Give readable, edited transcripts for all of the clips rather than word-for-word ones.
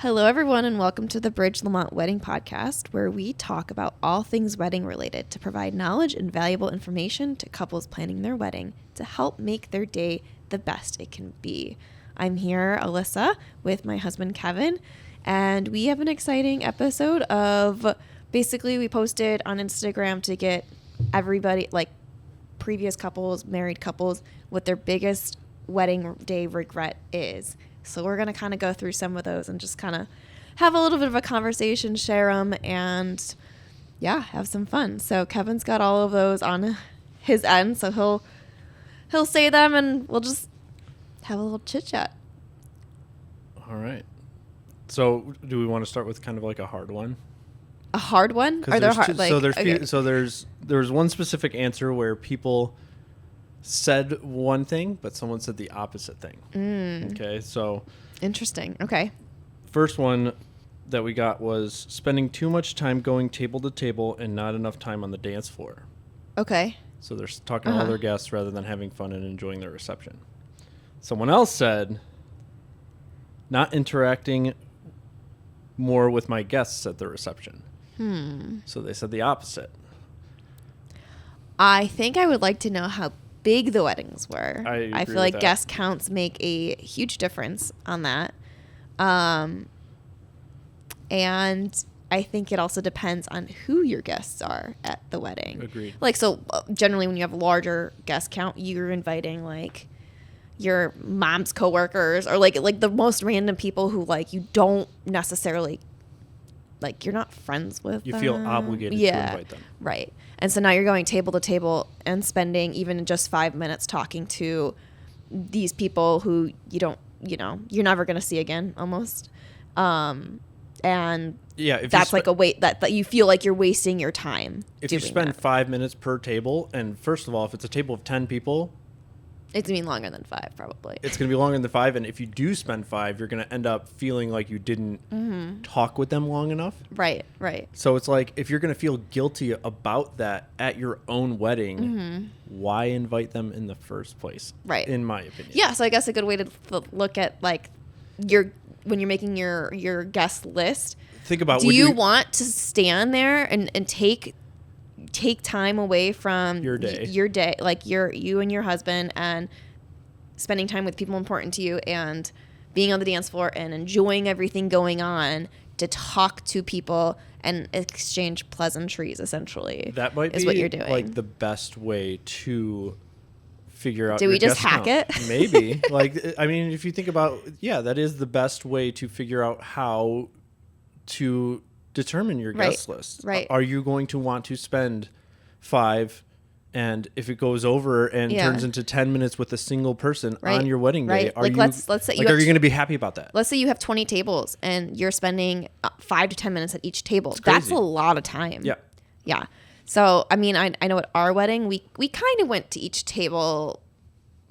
Hello, everyone, and welcome to the Bridge Lamont Wedding Podcast, where we talk about all things wedding related to provide knowledge and valuable information to couples planning their wedding to help make their day the best it can be. I'm here, Alisa, with my husband, Kevin, and we have an exciting episode of basically we posted on Instagram to get everybody, like previous couples, married couples, what their biggest wedding day regret is. So we're going to kind of go through some of those and just kind of have a little bit of a conversation, share them, and yeah, have some fun. So Kevin's got all of those on his end, so he'll say them and we'll just have a little chit chat. All right. So do we want to start with kind of like a hard one? A hard one? Are there hard? There's one specific answer where people said one thing, but someone said the opposite thing. Okay, so interesting. Okay. First one that we got was spending too much time going table to table and not enough time on the dance floor. Okay. So they're talking to all their guests rather than having fun and enjoying their reception. Someone else said not interacting more with my guests at the reception. So they said the opposite. I think I would like to know how big the weddings were. I feel like guest counts make a huge difference on that. And I think it also depends on who your guests are at the wedding. Agreed. Like, so generally when you have a larger guest count, you're inviting like your mom's coworkers or like the most random people who like you don't necessarily like, you're not friends with You them. feel obligated to invite them. Right. And so now you're going table to table and spending even just 5 minutes talking to these people who you're never going to see again almost. And yeah, that's like a wait that you feel like you're wasting your time. If you spend 5 minutes per table, and first of all, if it's a table of 10 people, it's going to be longer than 5 probably. It's going to be longer than 5. And if you do spend 5, you're going to end up feeling like you didn't talk with them long enough. Right. So it's like, if you're going to feel guilty about that at your own wedding, why invite them in the first place? Right. In my opinion. Yeah. So I guess a good way to look at like when you're making your guest list, think about, do you want to stand there and take time away from your day, like you and your husband, and spending time with people important to you and being on the dance floor and enjoying everything going on to talk to people and exchange pleasantries, essentially. That might be what you're doing. Like the best way to figure out. Do we just hack it? Maybe. Like, I mean, if you think about, that is the best way to figure out how to determine your guest list. Right. Are you going to want to spend 5, and if it goes over and turns into 10 minutes with a single person on your wedding day, are you let's say are you going to be happy about that? Let's say you have 20 tables and you're spending 5 to 10 minutes at each table. That's a lot of time. Yeah. So, I mean, I know at our wedding, we kind of went to each table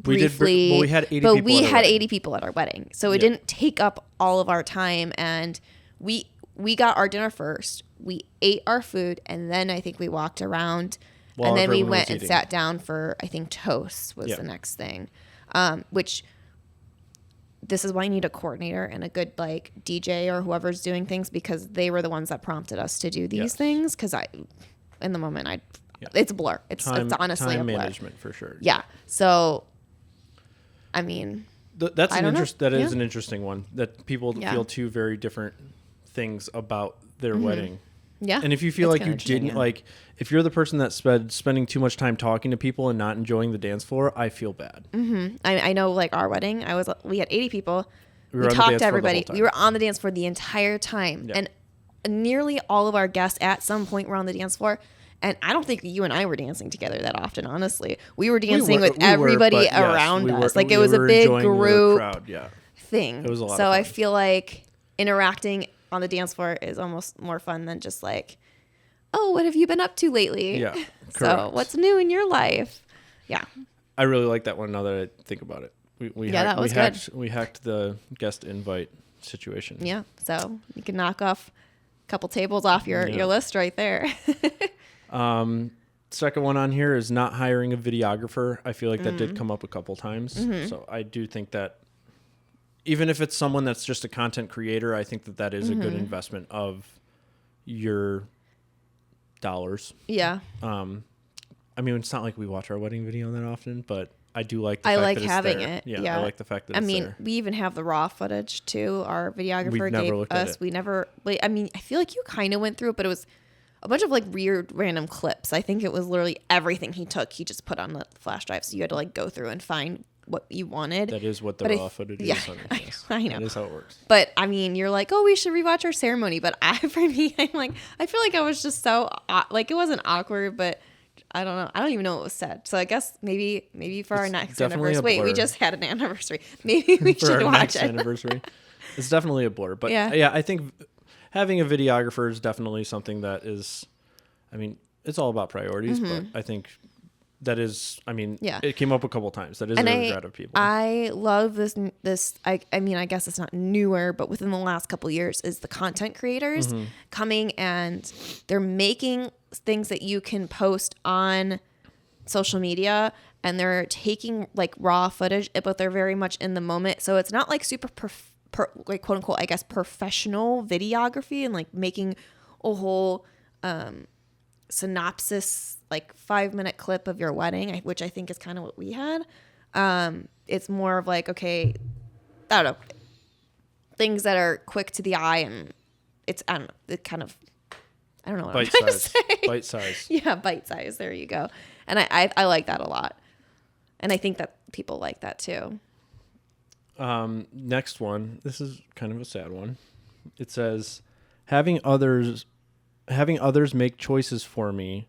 briefly. We had 80 people at our wedding. So it didn't take up all of our time, and we got our dinner first. We ate our food, and then I think we walked around, and then we went and sat down for, I think, toast was the next thing, which this is why you need a coordinator and a good like DJ or whoever's doing things, because they were the ones that prompted us to do these things. Because in the moment, it's a blur. It's honestly a blur. Time management for sure. Yeah. So, I mean, that is an interesting one, that people feel two very different things about their wedding. Yeah. And if you feel like you didn't like, if you're the person that spending too much time talking to people and not enjoying the dance floor, I feel bad. I know, like our wedding, we had 80 people. We talked to everybody. We were on the dance floor the entire time. And nearly all of our guests at some point were on the dance floor. And I don't think you and I were dancing together that often, honestly. We were dancing with everybody around us. Like, it was a big group thing. It was a lot so of fun. I feel like interacting on the dance floor is almost more fun than just like, oh, what have you been up to lately? Yeah. So what's new in your life? Yeah. I really like that one now that I think about it. That was good. We hacked the guest invite situation. Yeah. So you can knock off a couple tables off your list right there. Second one on here is not hiring a videographer. I feel like that did come up a couple times. So I do think that even if it's someone that's just a content creator, I think that is a good investment of your dollars. Yeah. I mean, it's not like we watch our wedding video that often, but I do like the I fact like that it's having there. it. Yeah, I like the fact that it's there. We even have the raw footage too. Our videographer gave us. We never. I mean, I feel like you kind of went through it, but it was a bunch of like weird random clips. I think it was literally everything he took. He just put on the flash drive, so you had to like go through and find what you wanted. That is what the raw footage is. Yeah, I know. That is how it works. But I mean, you're like, oh, we should rewatch our ceremony. But for me, I'm like, I feel like I was just so like it wasn't awkward, but I don't know. I don't even know what was said. So I guess maybe for our next anniversary. Wait, we just had an anniversary. Maybe we should watch it. Anniversary. It's definitely a blur. But yeah, I think having a videographer is definitely something that is, I mean, it's all about priorities, but I think that is, I mean, it came up a couple times. That is a regret of people. I love this. I mean, I guess it's not newer, but within the last couple of years is the content creators coming and they're making things that you can post on social media, and they're taking like raw footage, but they're very much in the moment. So it's not like super like quote unquote, I guess, professional videography and like making a whole synopsis, like 5-minute clip of your wedding, which I think is kind of what we had. It's more of like, okay, I don't know, things that are quick to the eye, and it's, I don't know, it kind of, I don't know what I'm trying to say. Bite size. Yeah, bite size. There you go. And I like that a lot. And I think that people like that too. Next one. This is kind of a sad one. It says, having others make choices for me.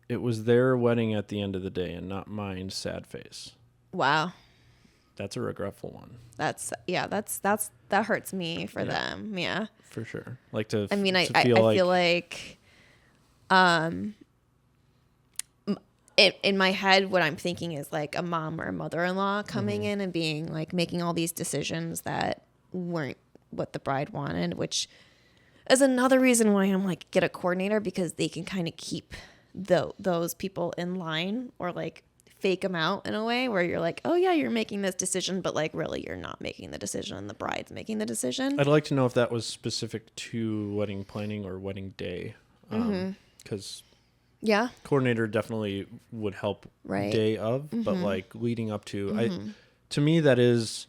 It was their wedding at the end of the day and not mine. Sad face. Wow. That's a regretful one. That hurts me for them. Yeah. For sure. Like to, I mean, to I feel like, in my head, what I'm thinking is like a mom or a mother-in-law coming in and being like, making all these decisions that weren't what the bride wanted, which is another reason why I'm like, get a coordinator, because they can kind of keep those people in line, or like fake them out in a way where you're like, oh yeah, you're making this decision, but like really you're not making the decision, and the bride's making the decision. I'd like to know if that was specific to wedding planning or wedding day. Because coordinator definitely would help day of, but like leading up to, to me, that is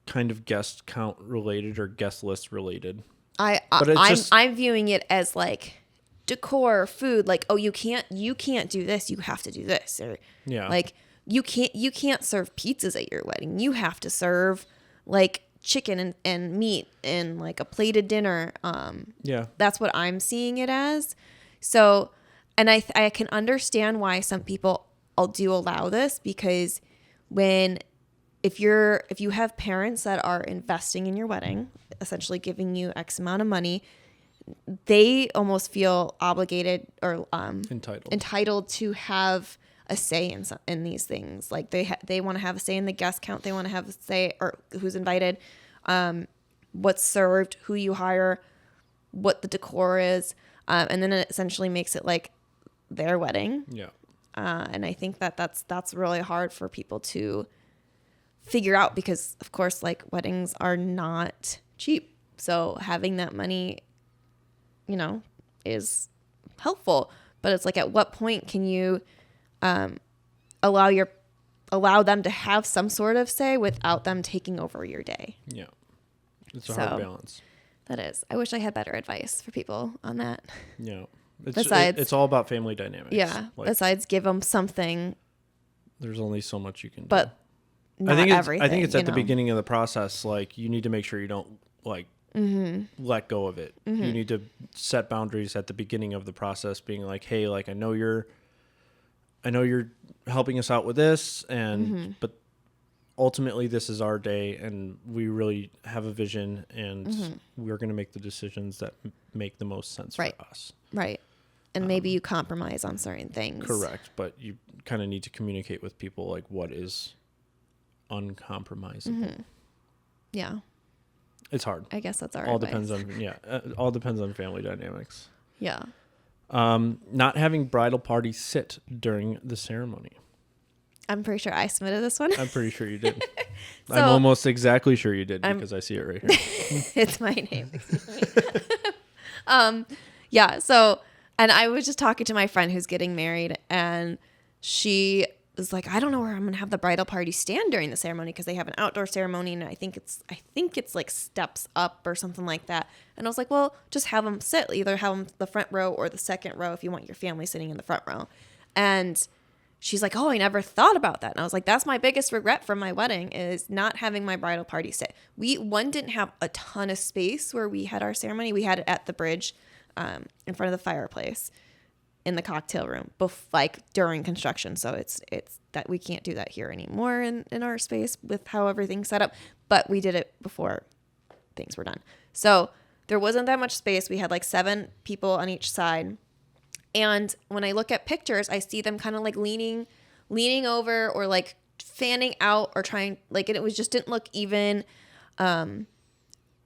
kind of guest count related or guest list related. I'm viewing it as like decor, food, like, oh, you can't do this, you have to do this, or like you can't serve pizzas at your wedding, you have to serve like chicken and meat and like a plated dinner. That's what I'm seeing it as. So, and I can understand why some people do allow this, because if you have parents that are investing in your wedding, essentially giving you X amount of money, they almost feel obligated or entitled to have a say in these things. Like they want to have a say in the guest count. They want to have a say, or who's invited, what's served, who you hire, what the decor is, and then it essentially makes it like their wedding. Yeah. And I think that's really hard for people to figure out, because of course, like, weddings are not cheap. So having that money, is helpful, but it's like, at what point can you allow them to have some sort of say without them taking over your day? Yeah. It's a hard balance. That is. I wish I had better advice for people on that. Yeah. It's all about family dynamics. Yeah. Like, besides give them something. There's only so much you can do. But not everything. I think it's at the beginning of the process. Like, you need to make sure you don't like let go of it. You need to set boundaries at the beginning of the process, being like, hey, like, I know you're helping us out with this, and but ultimately this is our day, and we really have a vision, and we're going to make the decisions that make the most sense for us. Right. And maybe you compromise on certain things. Correct. But you kind of need to communicate with people, like, what is uncompromisable. Yeah. It's hard. I guess that's our all advice. Depends on all depends on family dynamics. Yeah. Not having bridal party sit during the ceremony. I'm pretty sure I submitted this one. I'm pretty sure you did. So, I'm almost exactly sure you did because I see it right here. it's my name. Excuse me. Yeah. So, and I was just talking to my friend who's getting married, and she was like, I don't know where I'm gonna have the bridal party stand during the ceremony because they have an outdoor ceremony, and I think it's like steps up or something like that. And I was like, well, just have them sit. Either have them the front row or the second row if you want your family sitting in the front row. And she's like, oh, I never thought about that. And I was like, that's my biggest regret from my wedding is not having my bridal party sit. We didn't have a ton of space where we had our ceremony. We had it at the bridge in front of the fireplace in the cocktail room, like during construction. So it's that we can't do that here anymore in our space with how everything's set up. But we did it before things were done. So there wasn't that much space. We had like 7 people on each side. And when I look at pictures, I see them kind of like leaning over or like fanning out or trying like, and it was just didn't look even. And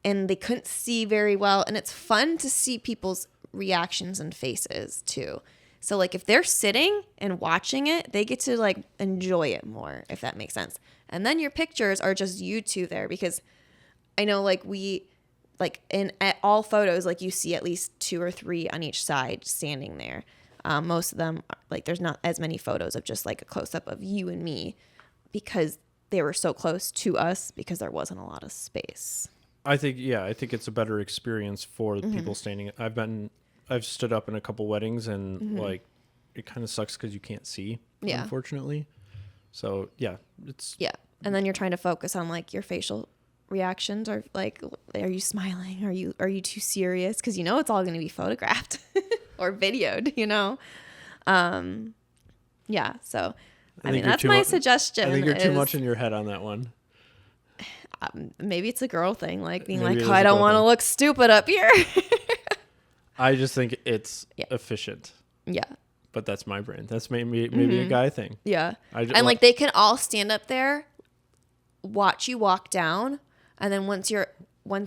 they couldn't see very well. And it's fun to see people's reactions and faces too. So like if they're sitting and watching it, they get to like enjoy it more, if that makes sense. And then your pictures are just you two there because I know like at all photos, like you see at least 2 or 3 on each side standing there. Most of them, like there's not as many photos of just like a close up of you and me because they were so close to us because there wasn't a lot of space. I think it's a better experience for the people standing. I've stood up in a couple weddings and like it kind of sucks because you can't see, unfortunately. So and then you're trying to focus on like your facial reactions or like, are you smiling? Are you too serious? Because you know it's all going to be photographed or videoed. So I mean that's my suggestion. I think you're too much in your head on that one. Maybe it's a girl thing, like being like, oh, I don't want to look stupid up here. I just think it's efficient. Yeah. But that's my brain. That's maybe a guy thing. Yeah. Like they can all stand up there, watch you walk down, and then once you're then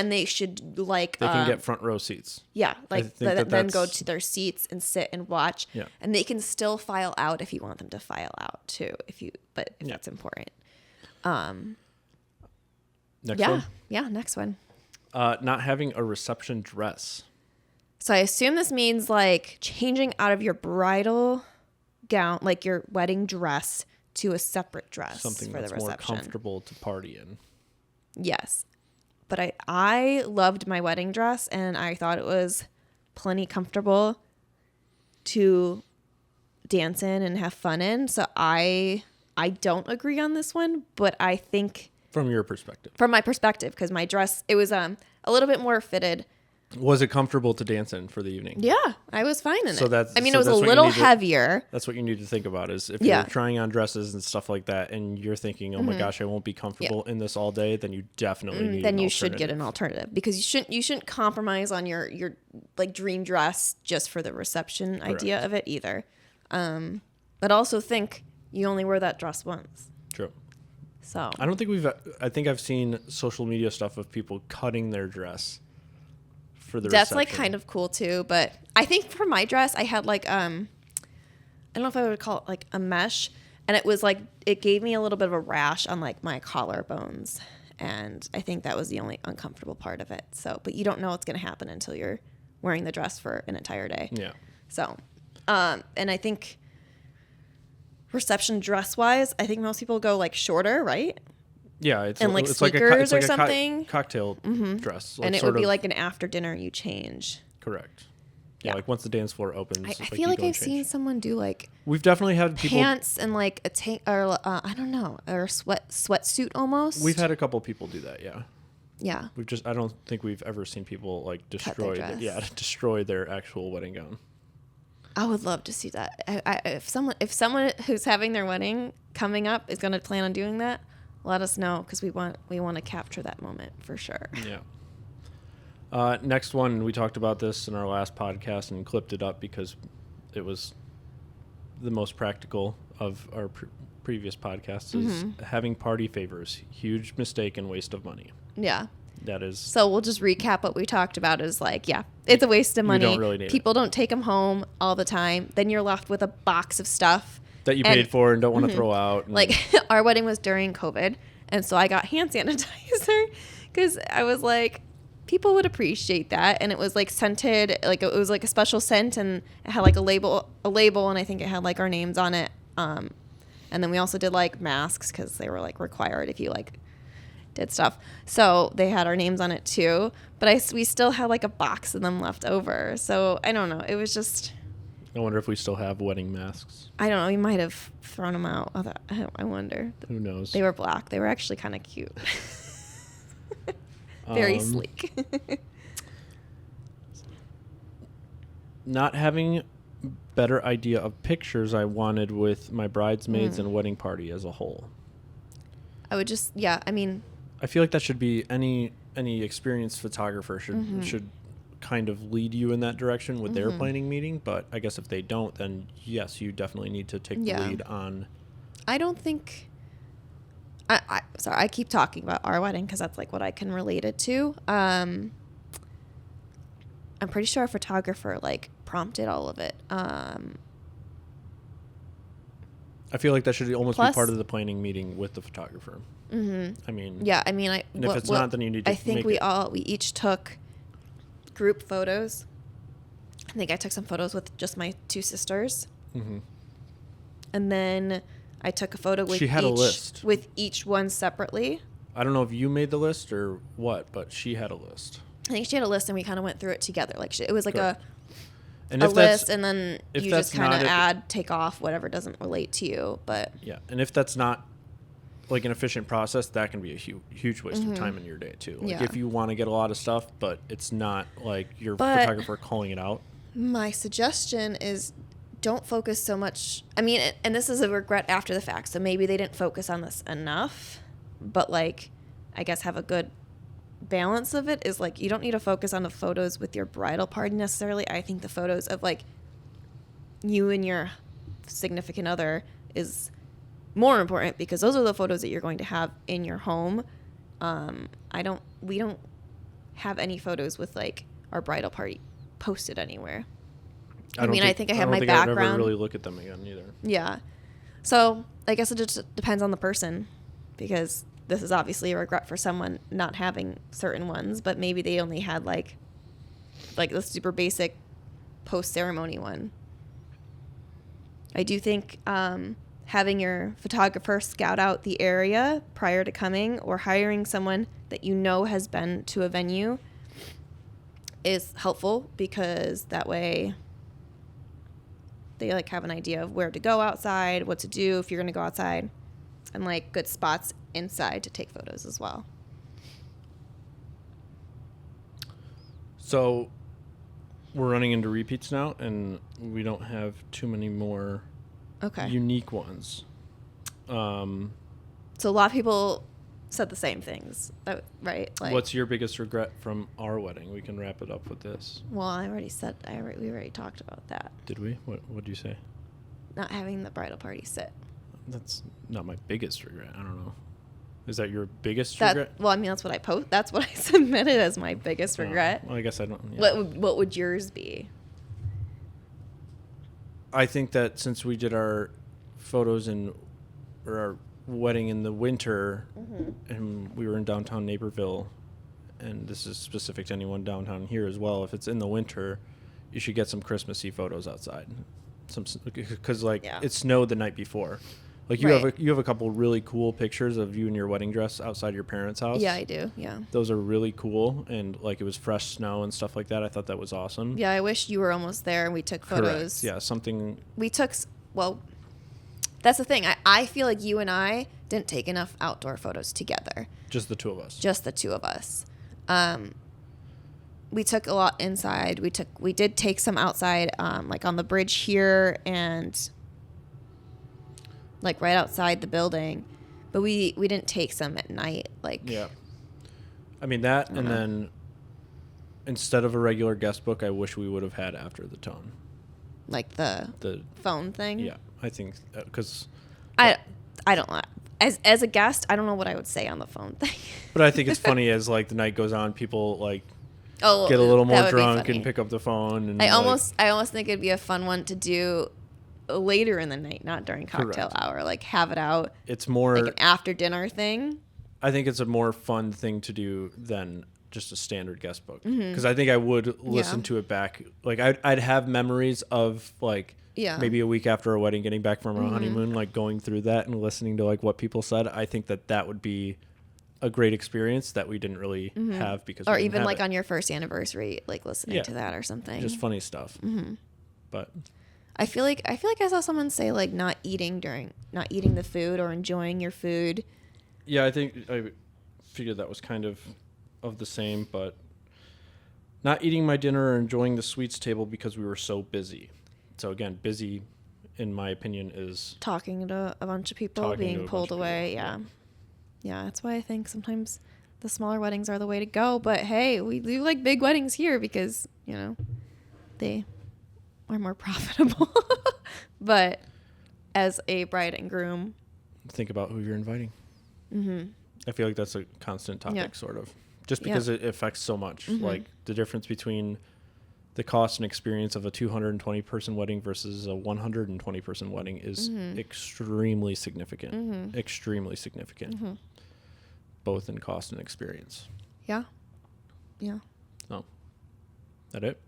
they should like they can get front row seats. Yeah, like then go to their seats and sit and watch. Yeah. And they can still file out if you want them to file out too, if that's important. Next one? Yeah, next one. Not having a reception dress. So I assume this means like changing out of your bridal gown, like your wedding dress, to a separate dress something for that's the reception. More comfortable to party in. Yes. But I loved my wedding dress and I thought it was plenty comfortable to dance in and have fun in. So I don't agree on this one, but I think from your perspective. From my perspective, because my dress, it was a little bit more fitted. Was it comfortable to dance in for the evening? Yeah, I was fine in it. It was a little heavier. That's what you need to think about is if you're trying on dresses and stuff like that and you're thinking, oh my gosh, I won't be comfortable in this all day, then you definitely need then you should get an alternative because you shouldn't compromise on your like dream dress just for the reception idea of it either. But also think you only wear that dress once. True. So I don't think I think I've seen social media stuff of people cutting their dress for the That's reception. like kind of cool too, but I think for my dress I had like I don't know if I would call it like a mesh, and it was like it gave me a little bit of a rash on like my collarbones, and I think that was the only uncomfortable part of it. So, but you don't know what's going to happen until you're wearing the dress for an entire day. Yeah. So, and I think reception dress wise, I think most people go like shorter, right? Yeah, it's and like it's sneakers like or something. Cocktail dress, like and it would be like an after dinner you change. Correct. Yeah, like once the dance floor opens. I feel like I've seen someone do like. We've definitely had people pants and like a tank or I don't know, or a sweatsuit almost. We've had a couple people do that. Yeah. Yeah. I don't think we've ever seen people like destroy their actual wedding gown. I would love to see that. If someone who's having their wedding coming up is going to plan on doing that, let us know because we want to capture that moment for sure. Yeah. Next one, we talked about this in our last podcast and clipped it up because it was the most practical of our previous podcasts is having party favors. Huge mistake and waste of money. Yeah. That is. So we'll just recap what we talked about is like, it's a waste of money. You don't really need People don't take them home all the time. Then you're left with a box of stuff that you paid for and don't want to throw out. And like our wedding was during COVID, and so I got hand sanitizer because I was like, people would appreciate that. And it was like scented, like it was like a special scent, and it had like a label, and I think it had like our names on it. And then we also did like masks because they were like required if you like did stuff. So they had our names on it too. But we still had like a box of them left over. So I don't know. It was just. I wonder if we still have wedding masks. I don't know. We might have thrown them out. I wonder. Who knows? They were black. They were actually kind of cute. Very sleek. Not having better idea of pictures I wanted with my bridesmaids and wedding party as a whole. I would just, I mean. I feel like that should be any experienced photographer should kind of lead you in that direction with their planning meeting. But I guess if they don't, then yes, you definitely need to take the lead on. I don't think. Sorry, I keep talking about our wedding because that's like what I can relate it to. I'm pretty sure our photographer like prompted all of it. I feel like that should almost be part of the planning meeting with the photographer. Mm-hmm. I mean, and if it's not, then you need to. I think we each took group photos. I think I took some photos with just my two sisters, and then I took a photo with a list with each one separately. I don't know if you made the list or what, but she had a list. I think she had a list, and we kind of went through it together. Like it was like Correct. a list, and then you just kind of take off whatever doesn't relate to you. But and if that's not like an efficient process, that can be a huge waste of time in your day too. Like if you want to get a lot of stuff, but it's not like your photographer calling it out. My suggestion is don't focus so much. I mean, and this is a regret after the fact. So maybe they didn't focus on this enough, but like, I guess have a good balance of it is like, you don't need to focus on the photos with your bridal party necessarily. I think the photos of like you and your significant other is more important because those are the photos that you're going to have in your home. We don't have any photos with like our bridal party posted anywhere. I think I have my background. I would never really look at them again either. Yeah. So I guess it just depends on the person because this is obviously a regret for someone not having certain ones, but maybe they only had like the super basic post-ceremony one. I do think having your photographer scout out the area prior to coming or hiring someone that you know has been to a venue is helpful because that way they like have an idea of where to go outside, what to do if you're going to go outside, and like good spots inside to take photos as well. So we're running into repeats now, and we don't have too many more unique ones. So a lot of people said the same things, right? Like, what's your biggest regret from our wedding? We can wrap it up with this. Well, we already talked about that. Did we? What did you say? Not having the bridal party sit. That's not my biggest regret. I don't know. Is that your biggest regret? Well, I mean, that's what I submitted as my biggest regret. Well, I guess I don't. Yeah. What would yours be? I think that since we did our photos or our wedding in the winter, and we were in downtown Naperville, and this is specific to anyone downtown here as well. If it's in the winter, you should get some Christmassy photos outside, because it snowed the night before. Like you have a couple really cool pictures of you in your wedding dress outside your parents' house. Yeah, I do. Yeah. Those are really cool, and like it was fresh snow and stuff like that. I thought that was awesome. Yeah, I wish you were almost there and we took photos. Correct. Yeah, something. That's the thing. I feel like you and I didn't take enough outdoor photos together. Just the two of us. Just the two of us. We took a lot inside. We did take some outside, like on the bridge here and like right outside the building, but we didn't take some at night. Like, yeah, I mean that, and then instead of a regular guest book, I wish we would have had after the tone, like the phone thing. Yeah, I think because I don't know. As a guest, I don't know what I would say on the phone thing. But I think it's funny as like the night goes on, people like get a little more drunk and pick up the phone. And I almost think it'd be a fun one to do. later in the night, not during cocktail Correct. hour. Like have it out It's more like an after dinner thing. I think it's a more fun thing to do than just a standard guest book, because I think I would listen to it back. Like I'd have memories of like maybe a week after a wedding, getting back from our honeymoon, like going through that and listening to like what people said. I think that would be a great experience that we didn't really have because or we didn't even have like it. on your first anniversary, like listening to that or something. Just funny stuff. But I feel like I saw someone say like not eating the food or enjoying your food. yeah, I think I figured that was kind of the same, but not eating my dinner or enjoying the sweets table because we were so busy. So again, busy, in my opinion, is Talking to a bunch of people, being pulled away. Yeah, that's why I think sometimes the smaller weddings are the way to go. But hey, we do like big weddings here because, you know, they are more profitable. But as a bride and groom, think about who you're inviting. I feel like that's a constant topic, sort of. Just because it affects so much. Like the difference between the cost and experience of a 220 person wedding versus a 120 person wedding is extremely significant. Extremely significant. Both in cost and experience. Yeah. So, that it?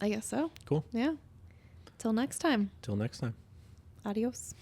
I guess so. Cool. Yeah. Till next time. Till next time. Adios.